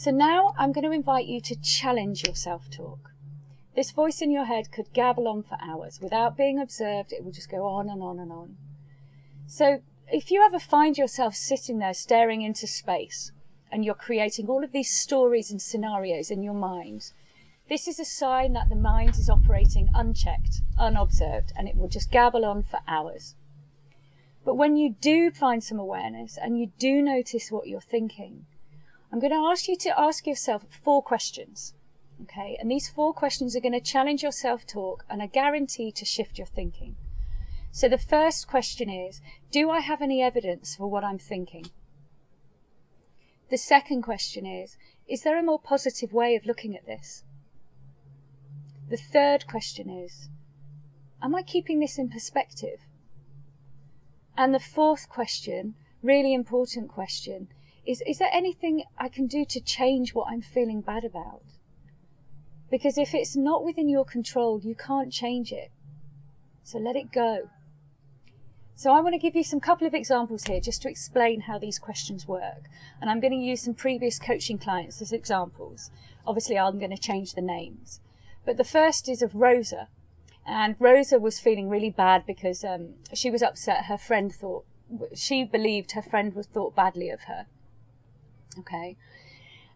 So now I'm going to invite you to challenge your self-talk. This voice in your head could gabble on for hours. Without being observed, it will just go on and on and on. So if you ever find yourself sitting there staring into space and you're creating all of these stories and scenarios in your mind, this is a sign that the mind is operating unchecked, unobserved, and it will just gabble on for hours. But when you do find some awareness and you do notice what you're thinking, I'm going to ask you to ask yourself 4 questions. Okay, and these 4 questions are going to challenge your self-talk and are guaranteed to shift your thinking. So the first question is, do I have any evidence for what I'm thinking? The second question is there a more positive way of looking at this? The third question is, am I keeping this in perspective? And the fourth question, really important question, is there anything I can do to change what I'm feeling bad about? Because if it's not within your control, you can't change it. So let it go. So I want to give you some couple of examples here just to explain how these questions work. And I'm going to use some previous coaching clients as examples. Obviously, I'm going to change the names. But the first is of Rosa. And Rosa was feeling really bad because she was upset. She believed her friend thought badly of her. Okay.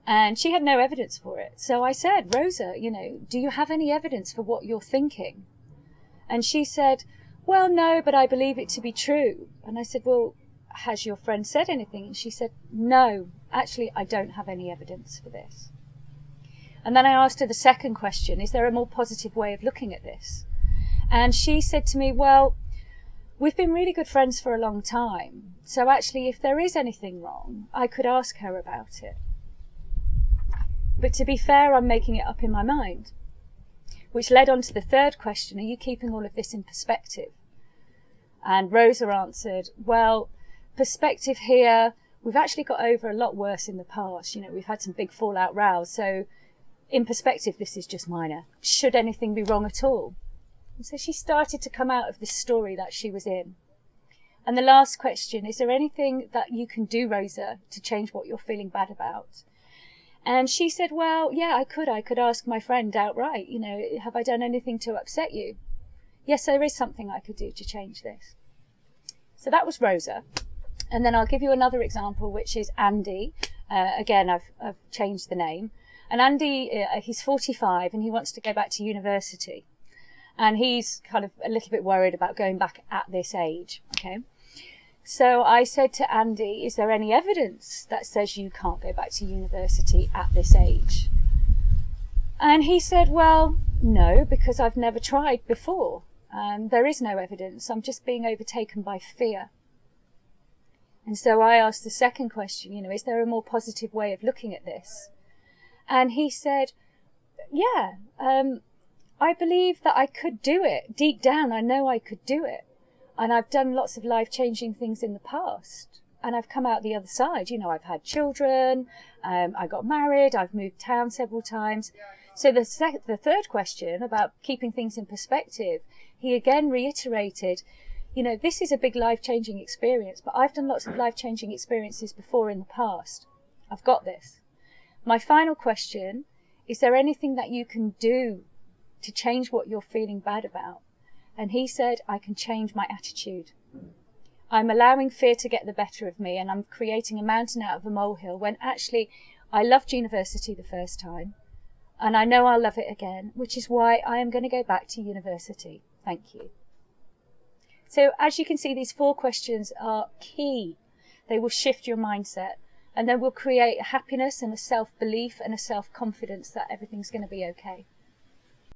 And she had no evidence for it. So I said, Rosa, do you have any evidence for what you're thinking? And she said, well, no, but I believe it to be true. And I said, well, has your friend said anything? And she said, no, actually, I don't have any evidence for this. And then I asked her the second question, is there a more positive way of looking at this? And she said to me, well, we've been really good friends for a long time. So actually, if there is anything wrong, I could ask her about it. But to be fair, I'm making it up in my mind. Which led on to the third question, are you keeping all of this in perspective? And Rosa answered, well, perspective here, we've actually got over a lot worse in the past. We've had some big fallout rows. So in perspective, this is just minor. Should anything be wrong at all? And so she started to come out of this story that she was in. And the last question, is there anything that you can do, Rosa, to change what you're feeling bad about? And she said, well, yeah, I could ask my friend outright, have I done anything to upset you? Yes, there is something I could do to change this. So that was Rosa. And then I'll give you another example, which is Andy. Again, I've changed the name. And Andy, he's 45 and he wants to go back to university. And he's kind of a little bit worried about going back at this age. Okay. So I said to Andy, is there any evidence that says you can't go back to university at this age? And he said, well, no, because I've never tried before. There is no evidence. I'm just being overtaken by fear. And so I asked the second question, is there a more positive way of looking at this? And he said, yeah, I believe that I could do it. Deep down, I know I could do it. And I've done lots of life-changing things in the past. And I've come out the other side. I've had children. I got married. I've moved town several times. So the third question about keeping things in perspective, he again reiterated, this is a big life-changing experience, but I've done lots of life-changing experiences before in the past. I've got this. My final question, is there anything that you can do to change what you're feeling bad about? And he said, I can change my attitude. I'm allowing fear to get the better of me and I'm creating a mountain out of a molehill when actually I loved university the first time and I know I'll love it again, which is why I am going to go back to university. Thank you. So as you can see, these 4 questions are key. They will shift your mindset and they will create a happiness and a self-belief and a self-confidence that everything's going to be okay.